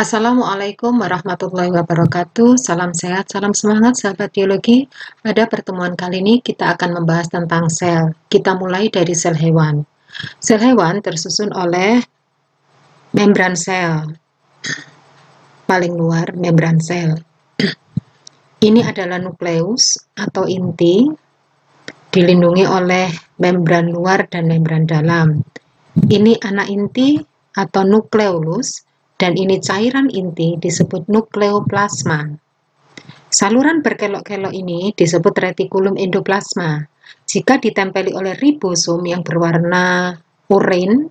Assalamualaikum warahmatullahi wabarakatuh. Salam sehat, salam semangat sahabat biologi. Pada pertemuan kali ini kita akan membahas tentang sel. Kita mulai dari sel hewan. Sel hewan tersusun oleh membran sel. Paling luar membran sel. Ini adalah nukleus atau inti, dilindungi oleh membran luar dan membran dalam. Ini anak inti atau nukleolus. Dan ini cairan inti disebut nukleoplasma. Saluran berkelok-kelok ini disebut retikulum endoplasma. Jika ditempeli oleh ribosom yang berwarna oranye,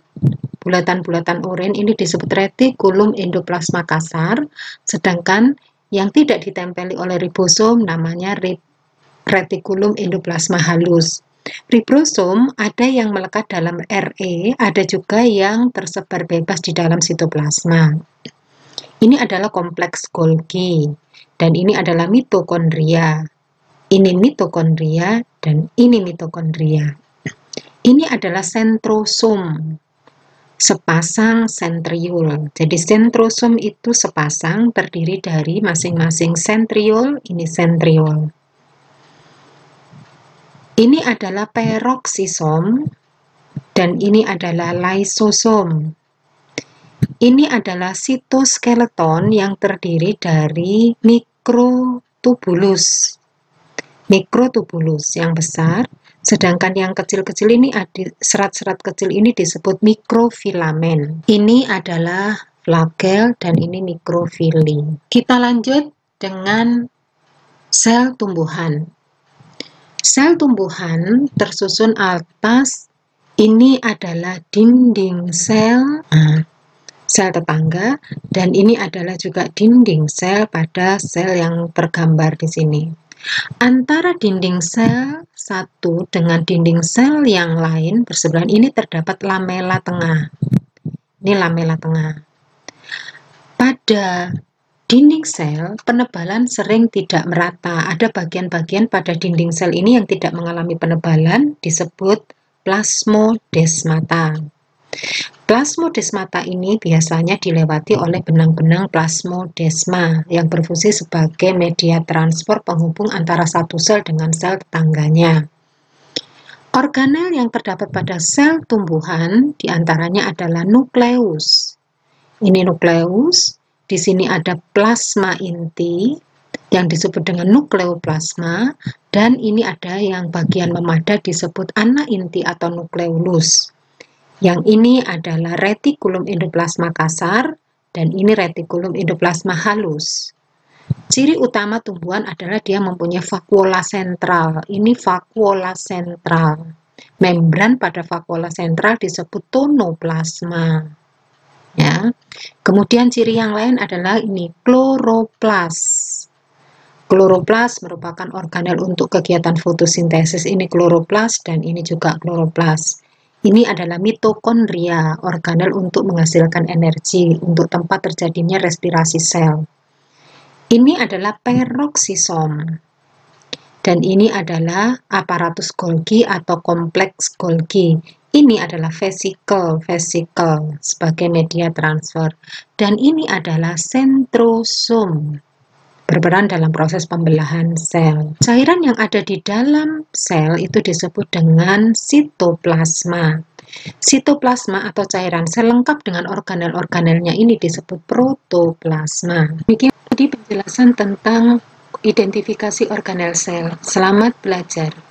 bulatan-bulatan oranye ini disebut retikulum endoplasma kasar, sedangkan yang tidak ditempeli oleh ribosom namanya retikulum endoplasma halus. Ribosom ada yang melekat dalam RE, ada juga yang tersebar bebas di dalam sitoplasma. Ini adalah kompleks Golgi, dan ini adalah mitokondria. Ini mitokondria, dan ini mitokondria. Ini adalah sentrosom, sepasang sentriol. Jadi sentrosom itu sepasang, terdiri dari masing-masing sentriol, ini sentriol. Ini adalah peroksisom, dan ini adalah lysosom. Ini adalah sitoskeleton yang terdiri dari mikrotubulus. Mikrotubulus yang besar, sedangkan yang kecil-kecil ini, serat-serat kecil ini disebut mikrofilamen. Ini adalah flagel dan ini mikrofili. Kita lanjut dengan sel tumbuhan. Sel tumbuhan tersusun atas, ini adalah dinding sel, sel tetangga, dan ini adalah juga dinding sel pada sel yang tergambar di sini. Antara dinding sel satu dengan dinding sel yang lain bersebelahan ini terdapat lamela tengah. Ini lamela tengah. Pada dinding sel, penebalan sering tidak merata. Ada bagian-bagian pada dinding sel ini yang tidak mengalami penebalan, disebut plasmodesmata. Plasmodesmata ini biasanya dilewati oleh benang-benang plasmodesma yang berfungsi sebagai media transport penghubung antara satu sel dengan sel tetangganya. Organel yang terdapat pada sel tumbuhan diantaranya adalah nukleus. Ini nukleus. Di sini ada plasma inti yang disebut dengan nukleoplasma, dan ini ada yang bagian memadat disebut anak inti atau nukleolus. Yang ini adalah retikulum endoplasma kasar, dan ini retikulum endoplasma halus. Ciri utama tumbuhan adalah dia mempunyai vakuola sentral. Ini vakuola sentral. Membran pada vakuola sentral disebut tonoplasma. Ya. Kemudian ciri yang lain adalah ini kloroplas. Kloroplas merupakan organel untuk kegiatan fotosintesis. Ini kloroplas dan ini juga kloroplas. Ini adalah mitokondria, organel untuk menghasilkan energi untuk tempat terjadinya respirasi sel. Ini adalah peroksisom. Dan ini adalah aparatus Golgi atau kompleks Golgi. Ini adalah vesikel sebagai media transfer. Dan ini adalah sentrosom, berperan dalam proses pembelahan sel. Cairan yang ada di dalam sel itu disebut dengan sitoplasma. Sitoplasma atau cairan sel lengkap dengan organel-organelnya ini disebut protoplasma. Demikian tadi penjelasan tentang identifikasi organel sel. Selamat belajar.